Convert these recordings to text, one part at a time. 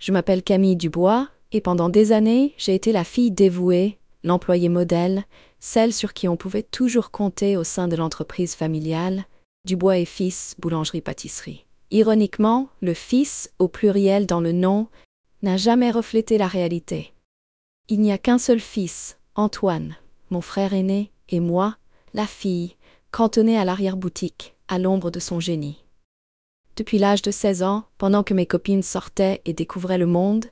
Je m'appelle Camille Dubois, et pendant des années, j'ai été la fille dévouée, l'employée modèle, celle sur qui on pouvait toujours compter au sein de l'entreprise familiale, Dubois et Fils, boulangerie-pâtisserie. Ironiquement, le fils, au pluriel dans le nom, n'a jamais reflété la réalité. Il n'y a qu'un seul fils, Antoine, mon frère aîné, et moi, la fille, cantonnée à l'arrière-boutique, à l'ombre de son génie. Depuis l'âge de 16 ans, pendant que mes copines sortaient et découvraient le monde,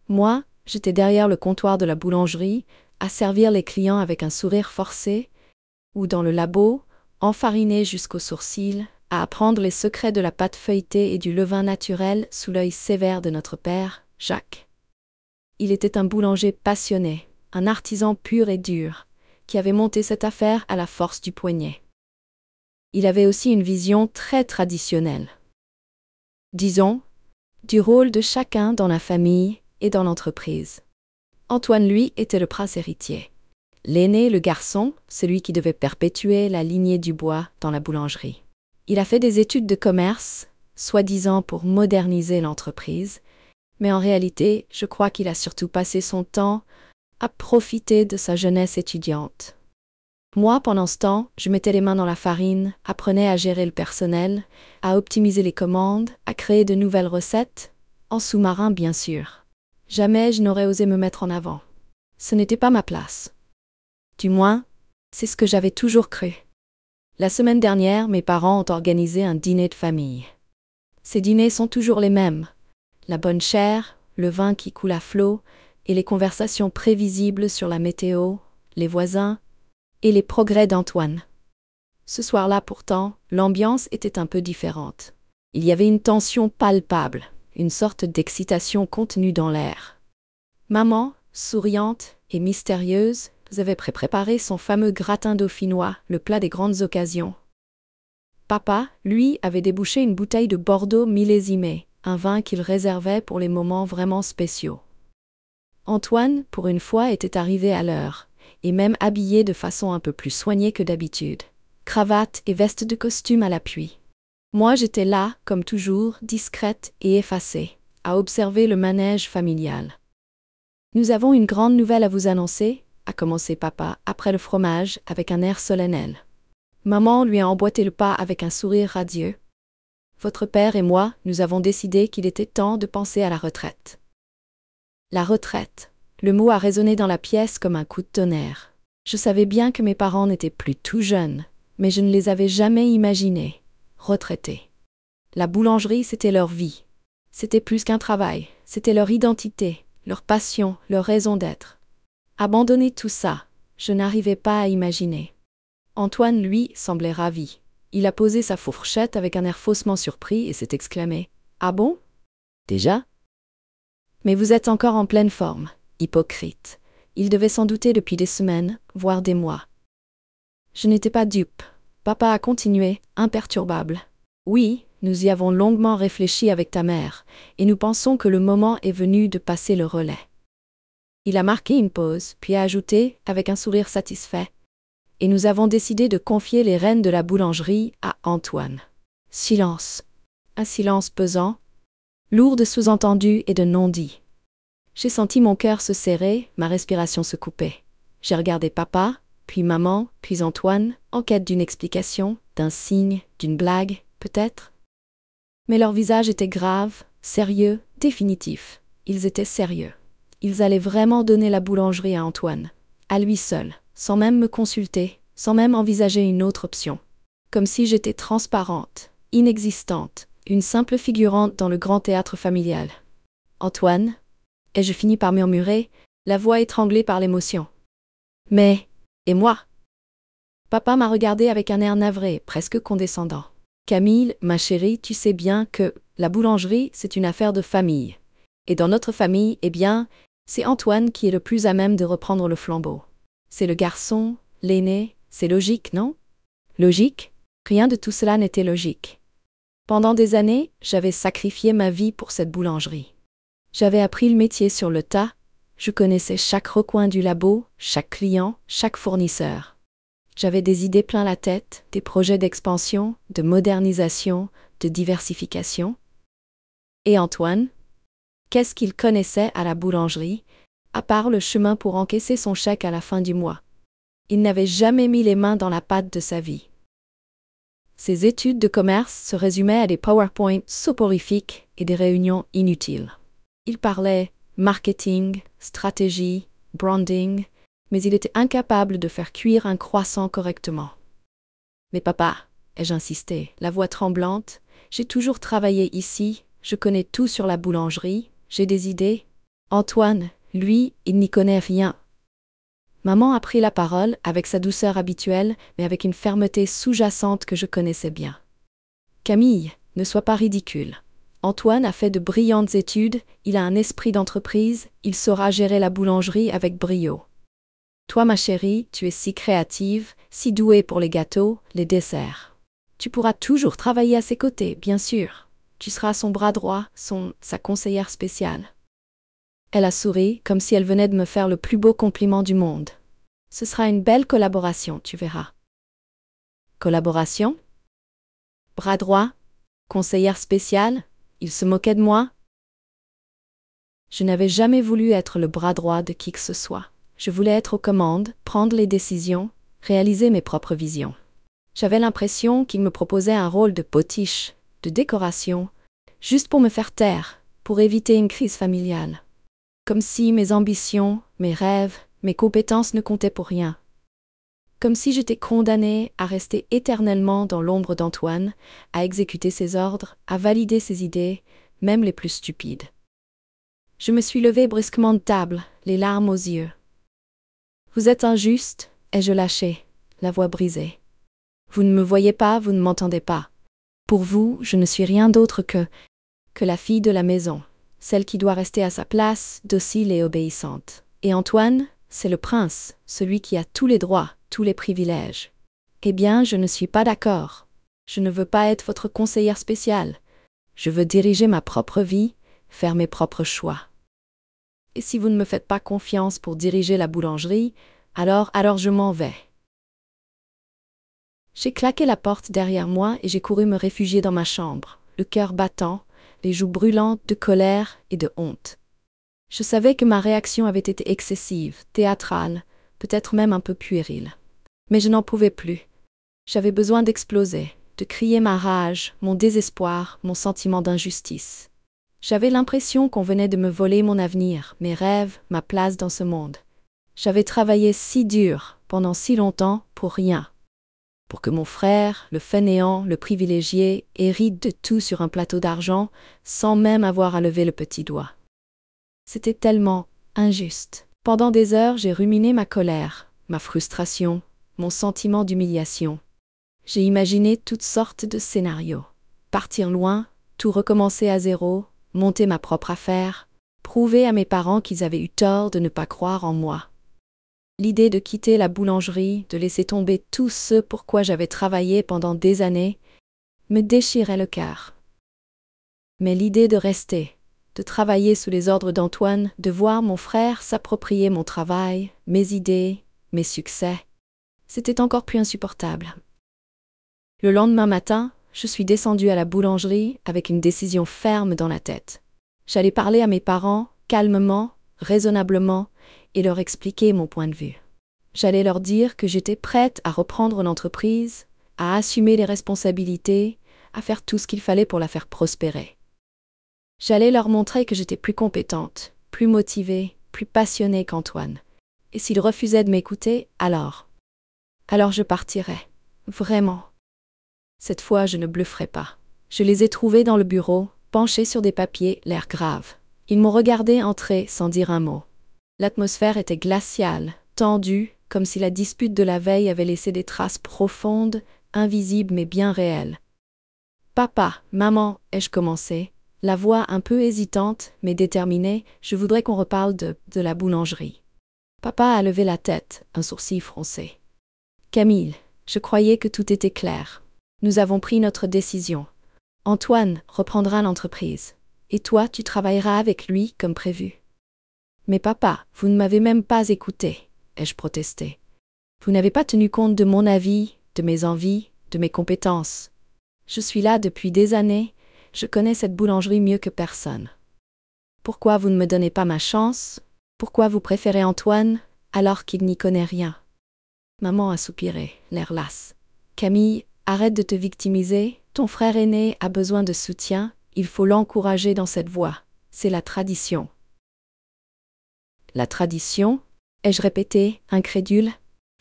moi, j'étais derrière le comptoir de la boulangerie, à servir les clients avec un sourire forcé, ou dans le labo, enfariné jusqu'aux sourcils, à apprendre les secrets de la pâte feuilletée et du levain naturel sous l'œil sévère de notre père, Jacques. Il était un boulanger passionné, un artisan pur et dur, qui avait monté cette affaire à la force du poignet. Il avait aussi une vision très traditionnelle. Disons, du rôle de chacun dans la famille et dans l'entreprise. Antoine, lui, était le prince héritier. L'aîné, le garçon, celui qui devait perpétuer la lignée Dubois dans la boulangerie. Il a fait des études de commerce, soi-disant pour moderniser l'entreprise, mais en réalité, je crois qu'il a surtout passé son temps à profiter de sa jeunesse étudiante. Moi, pendant ce temps, je mettais les mains dans la farine, apprenais à gérer le personnel, à optimiser les commandes, à créer de nouvelles recettes, en sous-marin bien sûr. Jamais je n'aurais osé me mettre en avant. Ce n'était pas ma place. Du moins, c'est ce que j'avais toujours cru. La semaine dernière, mes parents ont organisé un dîner de famille. Ces dîners sont toujours les mêmes. La bonne chère, le vin qui coule à flot, et les conversations prévisibles sur la météo, les voisins, et les progrès d'Antoine. Ce soir-là, pourtant, l'ambiance était un peu différente. Il y avait une tension palpable, une sorte d'excitation contenue dans l'air. Maman, souriante et mystérieuse, avait préparé son fameux gratin dauphinois, le plat des grandes occasions. Papa, lui, avait débouché une bouteille de Bordeaux millésimée, un vin qu'il réservait pour les moments vraiment spéciaux. Antoine, pour une fois, était arrivé à l'heure, et même habillé de façon un peu plus soignée que d'habitude. Cravate et veste de costume à l'appui. Moi, j'étais là, comme toujours, discrète et effacée, à observer le manège familial. « Nous avons une grande nouvelle à vous annoncer », a commencé papa, après le fromage, avec un air solennel. Maman lui a emboîté le pas avec un sourire radieux. « Votre père et moi, nous avons décidé qu'il était temps de penser à la retraite. » La retraite. Le mot a résonné dans la pièce comme un coup de tonnerre. Je savais bien que mes parents n'étaient plus tout jeunes, mais je ne les avais jamais imaginés retraités. La boulangerie, c'était leur vie. C'était plus qu'un travail, c'était leur identité, leur passion, leur raison d'être. Abandonner tout ça, je n'arrivais pas à imaginer. Antoine, lui, semblait ravi. Il a posé sa fourchette avec un air faussement surpris et s'est exclamé « Ah bon? Déjà? Mais vous êtes encore en pleine forme, hypocrite. » Il devait s'en douter depuis des semaines, voire des mois. Je n'étais pas dupe. Papa a continué, imperturbable. « Oui, nous y avons longuement réfléchi avec ta mère, et nous pensons que le moment est venu de passer le relais. » Il a marqué une pause, puis a ajouté, avec un sourire satisfait, « Et nous avons décidé de confier les rênes de la boulangerie à Antoine. » Silence. Un silence pesant, lourd de sous-entendus et de non-dits. J'ai senti mon cœur se serrer, ma respiration se couper. J'ai regardé papa, puis maman, puis Antoine, en quête d'une explication, d'un signe, d'une blague, peut-être. Mais leur visage était grave, sérieux, définitif. Ils étaient sérieux. Ils allaient vraiment donner la boulangerie à Antoine, à lui seul, sans même me consulter, sans même envisager une autre option. Comme si j'étais transparente, inexistante, une simple figurante dans le grand théâtre familial. « Antoine ?» Et je finis par murmurer, la voix étranglée par l'émotion. « Mais, et moi ?» Papa m'a regardé avec un air navré, presque condescendant. « Camille, ma chérie, tu sais bien que la boulangerie, c'est une affaire de famille. Et dans notre famille, eh bien, c'est Antoine qui est le plus à même de reprendre le flambeau. C'est le garçon, l'aîné, c'est logique, non? » Logique? Rien de tout cela n'était logique. Pendant des années, j'avais sacrifié ma vie pour cette boulangerie. J'avais appris le métier sur le tas, je connaissais chaque recoin du labo, chaque client, chaque fournisseur. J'avais des idées plein la tête, des projets d'expansion, de modernisation, de diversification. Et Antoine? Qu'est-ce qu'il connaissait à la boulangerie, à part le chemin pour encaisser son chèque à la fin du mois? Il n'avait jamais mis les mains dans la pâte de sa vie. Ses études de commerce se résumaient à des PowerPoint soporifiques et des réunions inutiles. Il parlait marketing, stratégie, branding, mais il était incapable de faire cuire un croissant correctement. « Mais papa, ai-je insisté, la voix tremblante, j'ai toujours travaillé ici, je connais tout sur la boulangerie, j'ai des idées. Antoine, lui, il n'y connaît rien. » Maman a pris la parole avec sa douceur habituelle, mais avec une fermeté sous-jacente que je connaissais bien. « Camille, ne sois pas ridicule. Antoine a fait de brillantes études, il a un esprit d'entreprise, il saura gérer la boulangerie avec brio. Toi, ma chérie, tu es si créative, si douée pour les gâteaux, les desserts. Tu pourras toujours travailler à ses côtés, bien sûr. Tu seras son bras droit, sa conseillère spéciale. » Elle a souri, comme si elle venait de me faire le plus beau compliment du monde. « Ce sera une belle collaboration, tu verras. » Collaboration? Bras droit? Conseillère spéciale? Il se moquait de moi? Je n'avais jamais voulu être le bras droit de qui que ce soit. Je voulais être aux commandes, prendre les décisions, réaliser mes propres visions. J'avais l'impression qu'il me proposait un rôle de potiche, de décoration, juste pour me faire taire, pour éviter une crise familiale. Comme si mes ambitions, mes rêves, mes compétences ne comptaient pour rien. Comme si j'étais condamnée à rester éternellement dans l'ombre d'Antoine, à exécuter ses ordres, à valider ses idées, même les plus stupides. Je me suis levée brusquement de table, les larmes aux yeux. « Vous êtes injuste » ai-je lâché, la voix brisée. « Vous ne me voyez pas, vous ne m'entendez pas. Pour vous, je ne suis rien d'autre que la fille de la maison, celle qui doit rester à sa place, docile et obéissante. Et Antoine, c'est le prince, celui qui a tous les droits, tous les privilèges. Eh bien, je ne suis pas d'accord. Je ne veux pas être votre conseillère spéciale. Je veux diriger ma propre vie, faire mes propres choix. Et si vous ne me faites pas confiance pour diriger la boulangerie, alors je m'en vais. » J'ai claqué la porte derrière moi et j'ai couru me réfugier dans ma chambre, le cœur battant, les joues brûlantes de colère et de honte. Je savais que ma réaction avait été excessive, théâtrale, peut-être même un peu puérile. Mais je n'en pouvais plus. J'avais besoin d'exploser, de crier ma rage, mon désespoir, mon sentiment d'injustice. J'avais l'impression qu'on venait de me voler mon avenir, mes rêves, ma place dans ce monde. J'avais travaillé si dur, pendant si longtemps, pour rien. Pour que mon frère, le fainéant, le privilégié, hérite de tout sur un plateau d'argent, sans même avoir à lever le petit doigt. C'était tellement injuste. Pendant des heures, j'ai ruminé ma colère, ma frustration, mon sentiment d'humiliation. J'ai imaginé toutes sortes de scénarios. Partir loin, tout recommencer à zéro, monter ma propre affaire, prouver à mes parents qu'ils avaient eu tort de ne pas croire en moi. L'idée de quitter la boulangerie, de laisser tomber tout ce pour quoi j'avais travaillé pendant des années, me déchirait le cœur. Mais l'idée de rester, de travailler sous les ordres d'Antoine, de voir mon frère s'approprier mon travail, mes idées, mes succès, c'était encore plus insupportable. Le lendemain matin, je suis descendue à la boulangerie avec une décision ferme dans la tête. J'allais parler à mes parents, calmement, raisonnablement, et leur expliquer mon point de vue. J'allais leur dire que j'étais prête à reprendre l'entreprise, à assumer les responsabilités, à faire tout ce qu'il fallait pour la faire prospérer. J'allais leur montrer que j'étais plus compétente, plus motivée, plus passionnée qu'Antoine. Et s'ils refusaient de m'écouter, alors je partirais. Vraiment. Cette fois, je ne blufferai pas. Je les ai trouvés dans le bureau, penchés sur des papiers, l'air grave. Ils m'ont regardé entrer sans dire un mot. L'atmosphère était glaciale, tendue, comme si la dispute de la veille avait laissé des traces profondes, invisibles mais bien réelles. « Papa, maman, ai-je commencé, la voix un peu hésitante mais déterminée, je voudrais qu'on reparle de la boulangerie. » Papa a levé la tête, un sourcil froncé. « Camille, je croyais que tout était clair. Nous avons pris notre décision. Antoine reprendra l'entreprise. Et toi, tu travailleras avec lui comme prévu. » « Mais papa, vous ne m'avez même pas écouté, » ai-je protesté. « Vous n'avez pas tenu compte de mon avis, de mes envies, de mes compétences. Je suis là depuis des années, je connais cette boulangerie mieux que personne. » Pourquoi vous ne me donnez pas ma chance? Pourquoi vous préférez Antoine, alors qu'il n'y connaît rien? Maman a soupiré, l'air lasse. Camille, arrête de te victimiser, ton frère aîné a besoin de soutien, il faut l'encourager dans cette voie. C'est la tradition. La tradition? Ai-je répété, incrédule?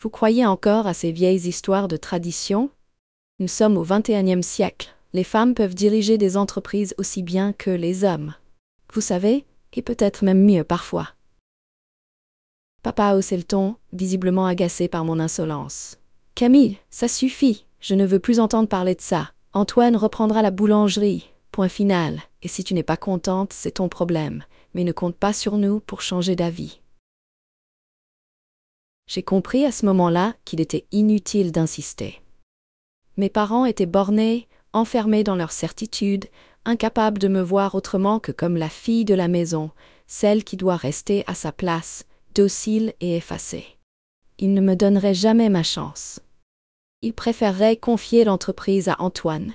Vous croyez encore à ces vieilles histoires de tradition? Nous sommes au XXIe siècle. Les femmes peuvent diriger des entreprises aussi bien que les hommes. Vous savez, et peut-être même mieux parfois. Papa a haussé le ton, visiblement agacé par mon insolence. Camille, ça suffit, je ne veux plus entendre parler de ça. Antoine reprendra la boulangerie. Point final. Et si tu n'es pas contente, c'est ton problème. Mais ne compte pas sur nous pour changer d'avis. J'ai compris à ce moment-là qu'il était inutile d'insister. Mes parents étaient bornés, enfermés dans leur certitude, incapables de me voir autrement que comme la fille de la maison, celle qui doit rester à sa place, docile et effacée. Ils ne me donneraient jamais ma chance. Ils préféreraient confier l'entreprise à Antoine,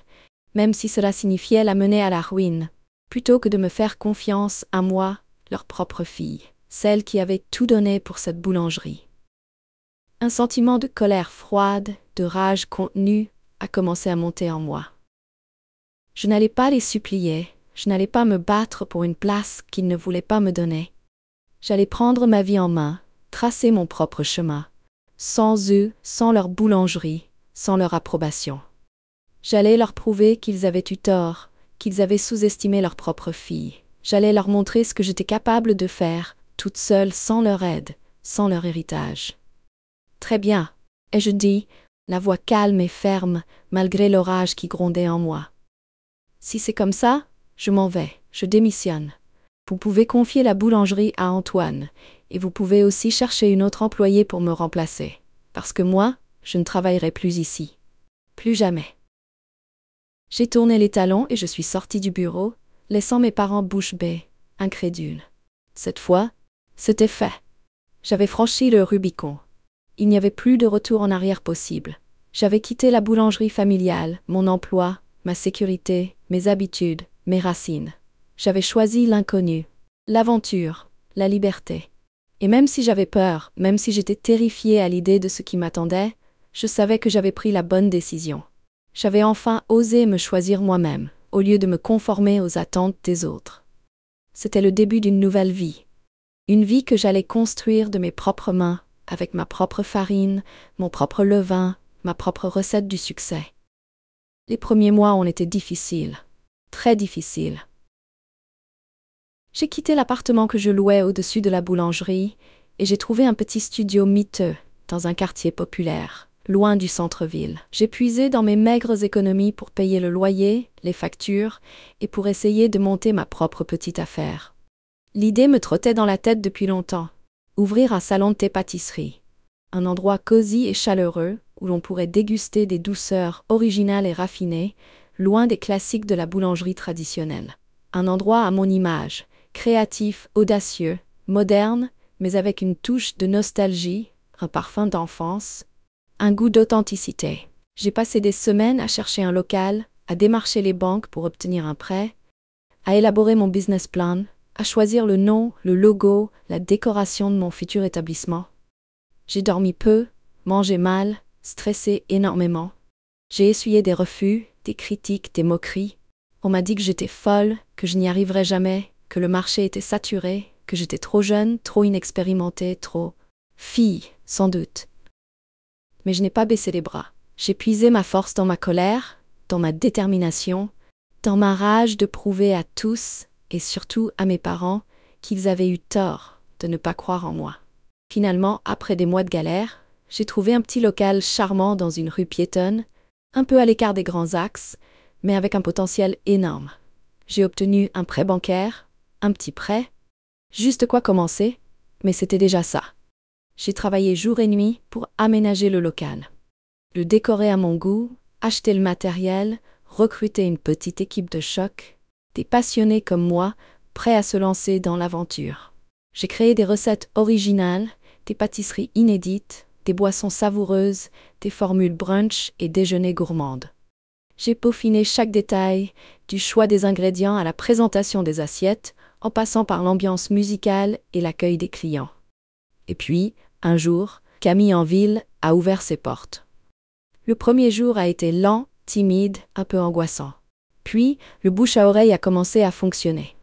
même si cela signifiait la mener à la ruine, plutôt que de me faire confiance à moi, leur propre fille, celle qui avait tout donné pour cette boulangerie. Un sentiment de colère froide, de rage contenue, a commencé à monter en moi. Je n'allais pas les supplier, je n'allais pas me battre pour une place qu'ils ne voulaient pas me donner. J'allais prendre ma vie en main, tracer mon propre chemin, sans eux, sans leur boulangerie, sans leur approbation. J'allais leur prouver qu'ils avaient eu tort, qu'ils avaient sous-estimé leur propre fille. J'allais leur montrer ce que j'étais capable de faire, toute seule, sans leur aide, sans leur héritage. Très bien, ai-je dit, la voix calme et ferme, malgré l'orage qui grondait en moi. Si c'est comme ça, je m'en vais, je démissionne. Vous pouvez confier la boulangerie à Antoine, et vous pouvez aussi chercher une autre employée pour me remplacer. Parce que moi, je ne travaillerai plus ici. Plus jamais. J'ai tourné les talons et je suis sortie du bureau, laissant mes parents bouche bée, incrédules. Cette fois, c'était fait. J'avais franchi le Rubicon. Il n'y avait plus de retour en arrière possible. J'avais quitté la boulangerie familiale, mon emploi, ma sécurité, mes habitudes, mes racines. J'avais choisi l'inconnu, l'aventure, la liberté. Et même si j'avais peur, même si j'étais terrifiée à l'idée de ce qui m'attendait, je savais que j'avais pris la bonne décision. J'avais enfin osé me choisir moi-même, au lieu de me conformer aux attentes des autres. C'était le début d'une nouvelle vie. Une vie que j'allais construire de mes propres mains, avec ma propre farine, mon propre levain, ma propre recette du succès. Les premiers mois ont été difficiles, très difficiles. J'ai quitté l'appartement que je louais au-dessus de la boulangerie et j'ai trouvé un petit studio miteux dans un quartier populaire, loin du centre-ville. J'ai puisé dans mes maigres économies pour payer le loyer, les factures et pour essayer de monter ma propre petite affaire. L'idée me trottait dans la tête depuis longtemps. Ouvrir un salon de thé-pâtisserie. Un endroit cosy et chaleureux où l'on pourrait déguster des douceurs originales et raffinées, loin des classiques de la boulangerie traditionnelle. Un endroit à mon image, créatif, audacieux, moderne, mais avec une touche de nostalgie, un parfum d'enfance, un goût d'authenticité. J'ai passé des semaines à chercher un local, à démarcher les banques pour obtenir un prêt, à élaborer mon business plan, à choisir le nom, le logo, la décoration de mon futur établissement. J'ai dormi peu, mangé mal, stressé énormément. J'ai essuyé des refus, des critiques, des moqueries. On m'a dit que j'étais folle, que je n'y arriverais jamais, que le marché était saturé, que j'étais trop jeune, trop inexpérimentée, trop fille, sans doute. Mais je n'ai pas baissé les bras. J'ai puisé ma force dans ma colère, dans ma détermination, dans ma rage de prouver à tous, et surtout à mes parents, qu'ils avaient eu tort de ne pas croire en moi. Finalement, après des mois de galère, j'ai trouvé un petit local charmant dans une rue piétonne, un peu à l'écart des grands axes, mais avec un potentiel énorme. J'ai obtenu un prêt bancaire, un petit prêt, juste quoi commencer, mais c'était déjà ça. J'ai travaillé jour et nuit pour aménager le local, le décorer à mon goût, acheter le matériel, recruter une petite équipe de choc, des passionnés comme moi, prêts à se lancer dans l'aventure. J'ai créé des recettes originales, des pâtisseries inédites, des boissons savoureuses, des formules brunch et déjeuners gourmandes. J'ai peaufiné chaque détail, du choix des ingrédients à la présentation des assiettes, en passant par l'ambiance musicale et l'accueil des clients. Et puis, un jour, Camille en ville a ouvert ses portes. Le premier jour a été lent, timide, un peu angoissant. Puis, le bouche à oreille a commencé à fonctionner.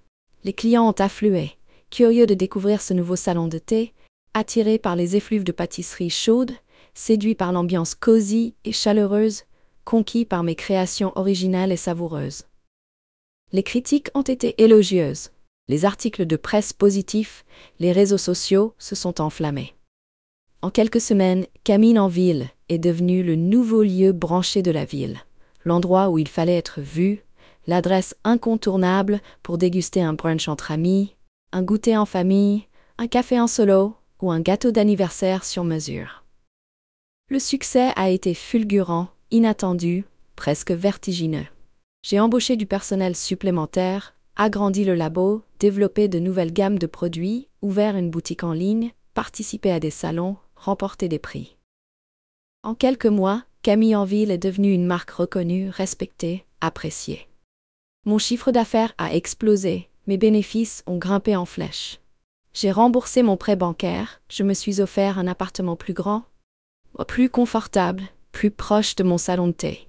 Les clients ont afflué, curieux de découvrir ce nouveau salon de thé, attirés par les effluves de pâtisserie chaude, séduits par l'ambiance cosy et chaleureuse, conquis par mes créations originales et savoureuses. Les critiques ont été élogieuses. Les articles de presse positifs, les réseaux sociaux se sont enflammés. En quelques semaines, Camille en ville est devenu le nouveau lieu branché de la ville, l'endroit où il fallait être vu, l'adresse incontournable pour déguster un brunch entre amis, un goûter en famille, un café en solo ou un gâteau d'anniversaire sur mesure. Le succès a été fulgurant, inattendu, presque vertigineux. J'ai embauché du personnel supplémentaire, agrandi le labo, développé de nouvelles gammes de produits, ouvert une boutique en ligne, participé à des salons, remporté des prix. En quelques mois, Camille en ville est devenue une marque reconnue, respectée, appréciée. Mon chiffre d'affaires a explosé, mes bénéfices ont grimpé en flèche. J'ai remboursé mon prêt bancaire, je me suis offert un appartement plus grand, plus confortable, plus proche de mon salon de thé.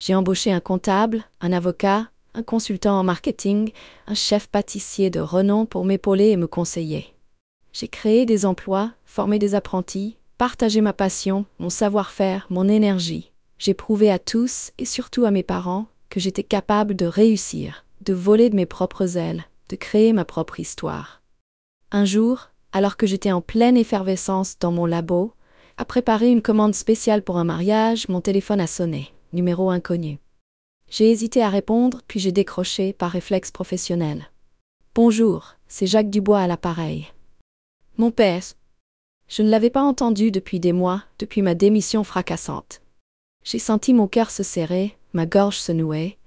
J'ai embauché un comptable, un avocat, un consultant en marketing, un chef pâtissier de renom pour m'épauler et me conseiller. J'ai créé des emplois, formé des apprentis, partagé ma passion, mon savoir-faire, mon énergie. J'ai prouvé à tous, et surtout à mes parents, que j'étais capable de réussir, de voler de mes propres ailes, de créer ma propre histoire. Un jour, alors que j'étais en pleine effervescence dans mon labo, à préparer une commande spéciale pour un mariage, mon téléphone a sonné, numéro inconnu. J'ai hésité à répondre, puis j'ai décroché par réflexe professionnel. « Bonjour, c'est Jacques Dubois à l'appareil. » Mon père. Je ne l'avais pas entendu depuis des mois, depuis ma démission fracassante. J'ai senti mon cœur se serrer, ma gorge se nouer.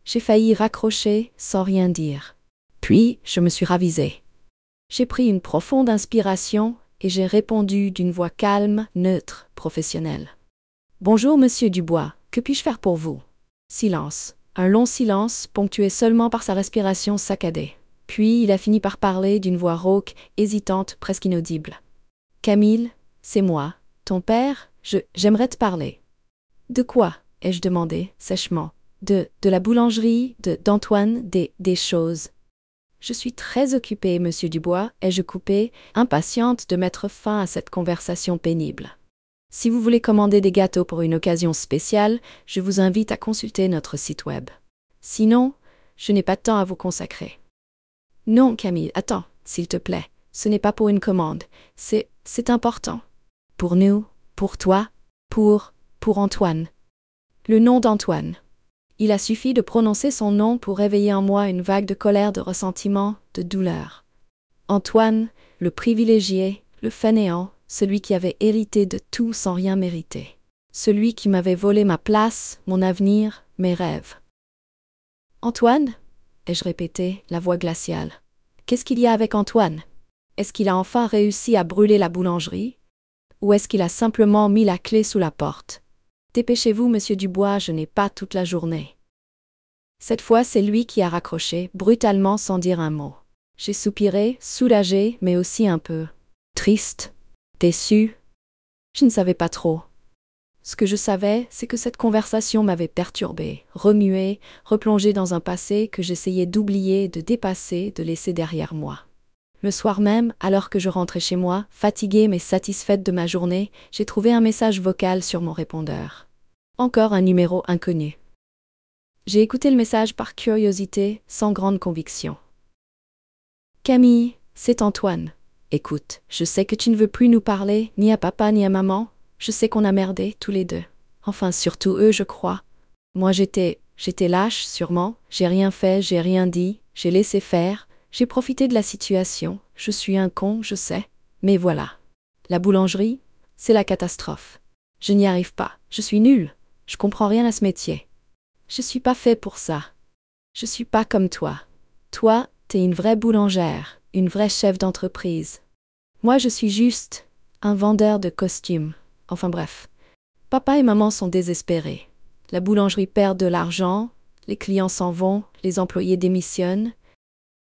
J'ai failli raccrocher sans rien dire. Puis, je me suis ravisée. J'ai pris une profonde inspiration et j'ai répondu d'une voix calme, neutre, professionnelle. « Bonjour, monsieur Dubois, que puis-je faire pour vous ?» Silence. Un long silence, ponctué seulement par sa respiration saccadée. Puis il a fini par parler d'une voix rauque, hésitante, presque inaudible. « Camille, c'est moi, ton père, j'aimerais te parler. »« De quoi ?» ai-je demandé, sèchement. « De la boulangerie, d'Antoine, des choses. »« Je suis très occupée, monsieur Dubois, ai-je coupé, impatiente de mettre fin à cette conversation pénible. Si vous voulez commander des gâteaux pour une occasion spéciale, je vous invite à consulter notre site web. Sinon, je n'ai pas de temps à vous consacrer. » « Non, Camille, attends, s'il te plaît. Ce n'est pas pour une commande. C'est important. Pour nous, pour toi, pour Antoine. » Le nom d'Antoine. Il a suffi de prononcer son nom pour réveiller en moi une vague de colère, de ressentiment, de douleur. Antoine, le privilégié, le fainéant, celui qui avait hérité de tout sans rien mériter. Celui qui m'avait volé ma place, mon avenir, mes rêves. « Antoine ?» ai-je répété, la voix glaciale. « Qu'est-ce qu'il y a avec Antoine? Est-ce qu'il a enfin réussi à brûler la boulangerie? Ou est-ce qu'il a simplement mis la clé sous la porte? Dépêchez-vous, monsieur Dubois, je n'ai pas toute la journée. » Cette fois, c'est lui qui a raccroché, brutalement sans dire un mot. J'ai soupiré, soulagé, mais aussi un peu triste, déçu. Je ne savais pas trop. Ce que je savais, c'est que cette conversation m'avait perturbée, remuée, replongée dans un passé que j'essayais d'oublier, de dépasser, de laisser derrière moi. Le soir même, alors que je rentrais chez moi, fatiguée mais satisfaite de ma journée, j'ai trouvé un message vocal sur mon répondeur. Encore un numéro inconnu. J'ai écouté le message par curiosité, sans grande conviction. « Camille, c'est Antoine. Écoute, je sais que tu ne veux plus nous parler, ni à papa ni à maman. Je sais qu'on a merdé, tous les deux. Enfin, surtout eux, je crois. Moi, j'étais lâche, sûrement. J'ai rien fait, j'ai rien dit, j'ai laissé faire. J'ai profité de la situation. Je suis un con, je sais. Mais voilà. La boulangerie, c'est la catastrophe. Je n'y arrive pas. Je suis nulle. Je comprends rien à ce métier. Je suis pas fait pour ça. Je suis pas comme toi. Toi, t'es une vraie boulangère, une vraie chef d'entreprise. Moi, je suis juste un vendeur de costumes. Enfin bref. Papa et maman sont désespérés. La boulangerie perd de l'argent, les clients s'en vont, les employés démissionnent.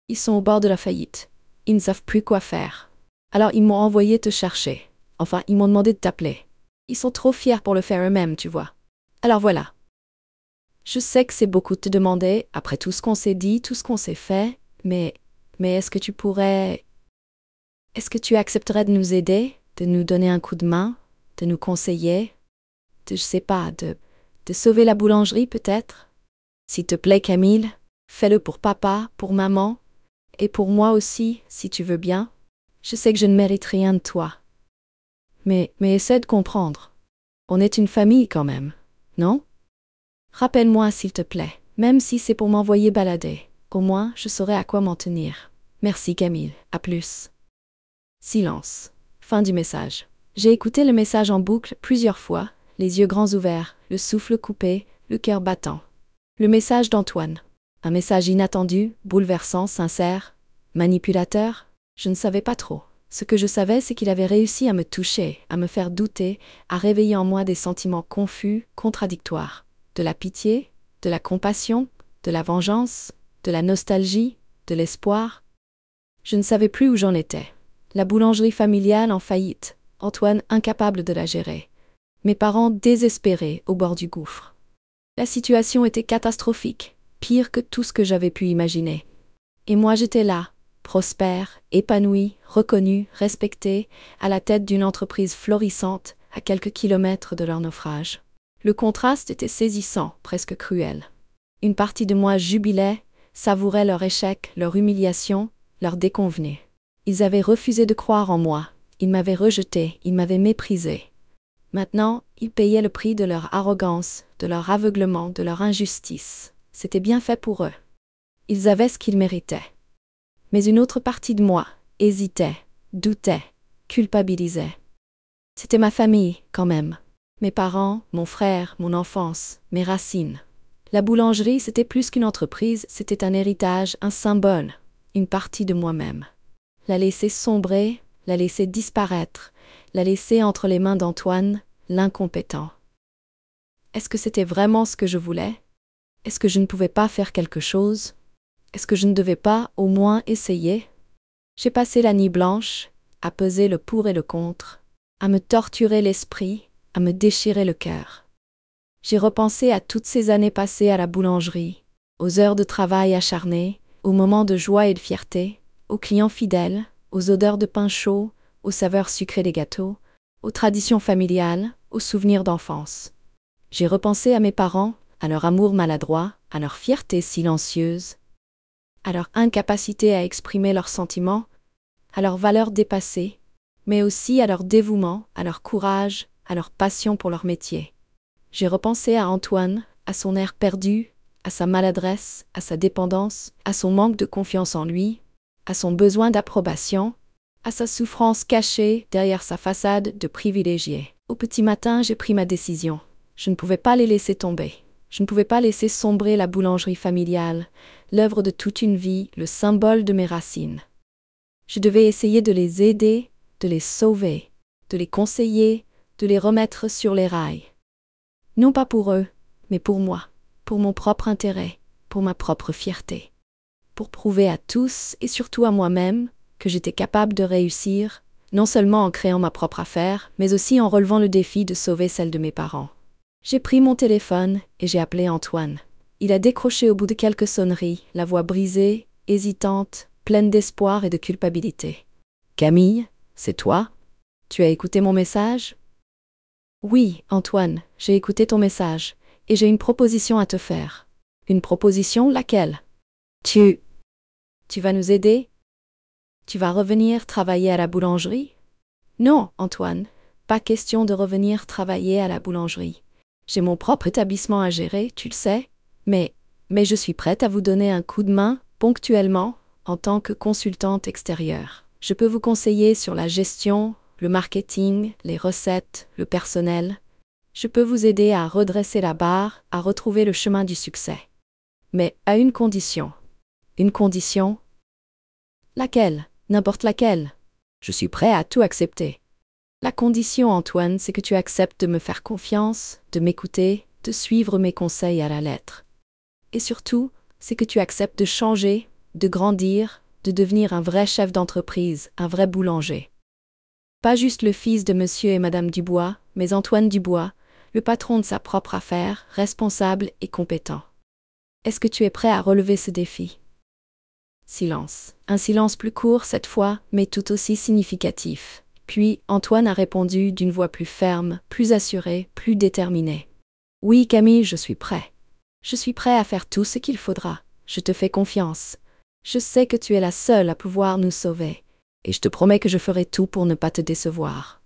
Ils sont au bord de la faillite. Ils ne savent plus quoi faire. Alors ils m'ont envoyé te chercher. Enfin, ils m'ont demandé de t'appeler. Ils sont trop fiers pour le faire eux-mêmes, tu vois. Alors voilà. Je sais que c'est beaucoup de te demander, après tout ce qu'on s'est dit, tout ce qu'on s'est fait, mais est-ce que tu pourrais... Est-ce que tu accepterais de nous aider, de nous donner un coup de main, de nous conseiller, je sais pas, de sauver la boulangerie peut-être? S'il te plaît, Camille, fais-le pour papa, pour maman, et pour moi aussi, si tu veux bien. Je sais que je ne mérite rien de toi. Mais essaie de comprendre. On est une famille quand même, non? Rappelle-moi s'il te plaît, même si c'est pour m'envoyer balader. Au moins, je saurai à quoi m'en tenir. Merci Camille, à plus. Silence. Fin du message. J'ai écouté le message en boucle plusieurs fois, les yeux grands ouverts, le souffle coupé, le cœur battant. Le message d'Antoine. Un message inattendu, bouleversant, sincère, manipulateur. Je ne savais pas trop. Ce que je savais, c'est qu'il avait réussi à me toucher, à me faire douter, à réveiller en moi des sentiments confus, contradictoires. De la pitié, de la compassion, de la vengeance, de la nostalgie, de l'espoir. Je ne savais plus où j'en étais. La boulangerie familiale en faillite, Antoine incapable de la gérer. Mes parents désespérés au bord du gouffre. La situation était catastrophique, pire que tout ce que j'avais pu imaginer. Et moi j'étais là, prospère, épanoui, reconnu, respecté, à la tête d'une entreprise florissante, à quelques kilomètres de leur naufrage. Le contraste était saisissant, presque cruel. Une partie de moi jubilait, savourait leur échec, leur humiliation, leur déconvenue. Ils avaient refusé de croire en moi, ils m'avaient rejeté, ils m'avaient méprisé. Maintenant, ils payaient le prix de leur arrogance, de leur aveuglement, de leur injustice. C'était bien fait pour eux. Ils avaient ce qu'ils méritaient. Mais une autre partie de moi hésitait, doutait, culpabilisait. C'était ma famille, quand même. Mes parents, mon frère, mon enfance, mes racines. La boulangerie, c'était plus qu'une entreprise, c'était un héritage, un symbole, une partie de moi-même. La laisser sombrer, la laisser disparaître, la laisser entre les mains d'Antoine, l'incompétent. Est-ce que c'était vraiment ce que je voulais? Est-ce que je ne pouvais pas faire quelque chose? Est-ce que je ne devais pas, au moins, essayer? J'ai passé la nuit blanche, à peser le pour et le contre, à me torturer l'esprit, à me déchirer le cœur. J'ai repensé à toutes ces années passées à la boulangerie, aux heures de travail acharné, aux moments de joie et de fierté, aux clients fidèles, aux odeurs de pain chaud, aux saveurs sucrées des gâteaux, aux traditions familiales, aux souvenirs d'enfance. J'ai repensé à mes parents, à leur amour maladroit, à leur fierté silencieuse, à leur incapacité à exprimer leurs sentiments, à leurs valeurs dépassées, mais aussi à leur dévouement, à leur courage, à leur passion pour leur métier. J'ai repensé à Antoine, à son air perdu, à sa maladresse, à sa dépendance, à son manque de confiance en lui, à son besoin d'approbation, à sa souffrance cachée derrière sa façade de privilégié. Au petit matin, j'ai pris ma décision. Je ne pouvais pas les laisser tomber. Je ne pouvais pas laisser sombrer la boulangerie familiale, l'œuvre de toute une vie, le symbole de mes racines. Je devais essayer de les aider, de les sauver, de les conseiller, de les remettre sur les rails. Non pas pour eux, mais pour moi, pour mon propre intérêt, pour ma propre fierté. Pour prouver à tous, et surtout à moi-même, que j'étais capable de réussir, non seulement en créant ma propre affaire, mais aussi en relevant le défi de sauver celle de mes parents. J'ai pris mon téléphone et j'ai appelé Antoine. Il a décroché au bout de quelques sonneries, la voix brisée, hésitante, pleine d'espoir et de culpabilité. « Camille, c'est toi? Tu as écouté mon message? » « Oui, Antoine, j'ai écouté ton message, et j'ai une proposition à te faire. »« Une proposition, laquelle? »« Tu vas nous aider? Tu vas revenir travailler à la boulangerie? » ?»« Non, Antoine, pas question de revenir travailler à la boulangerie. J'ai mon propre établissement à gérer, tu le sais, mais je suis prête à vous donner un coup de main, ponctuellement, en tant que consultante extérieure. Je peux vous conseiller sur la gestion, le marketing, les recettes, le personnel. Je peux vous aider à redresser la barre, à retrouver le chemin du succès. Mais à une condition. Une condition? Laquelle? N'importe laquelle. Je suis prêt à tout accepter. La condition, Antoine, c'est que tu acceptes de me faire confiance, de m'écouter, de suivre mes conseils à la lettre. Et surtout, c'est que tu acceptes de changer, de grandir, de devenir un vrai chef d'entreprise, un vrai boulanger. Pas juste le fils de monsieur et madame Dubois, mais Antoine Dubois, le patron de sa propre affaire, responsable et compétent. Est-ce que tu es prêt à relever ce défi? Silence. Un silence plus court cette fois, mais tout aussi significatif. Puis, Antoine a répondu d'une voix plus ferme, plus assurée, plus déterminée. Oui, Camille, je suis prêt. Je suis prêt à faire tout ce qu'il faudra. Je te fais confiance. Je sais que tu es la seule à pouvoir nous sauver. Et je te promets que je ferai tout pour ne pas te décevoir.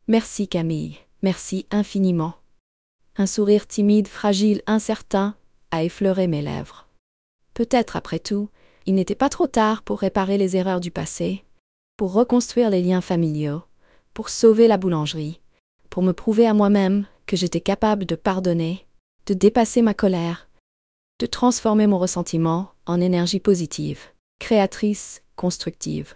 Merci, Camille. Merci infiniment. Un sourire timide, fragile, incertain, a effleuré mes lèvres. Peut-être, après tout, il n'était pas trop tard pour réparer les erreurs du passé, pour reconstruire les liens familiaux, pour sauver la boulangerie, pour me prouver à moi-même que j'étais capable de pardonner, de dépasser ma colère, de transformer mon ressentiment en énergie positive, créatrice, constructive.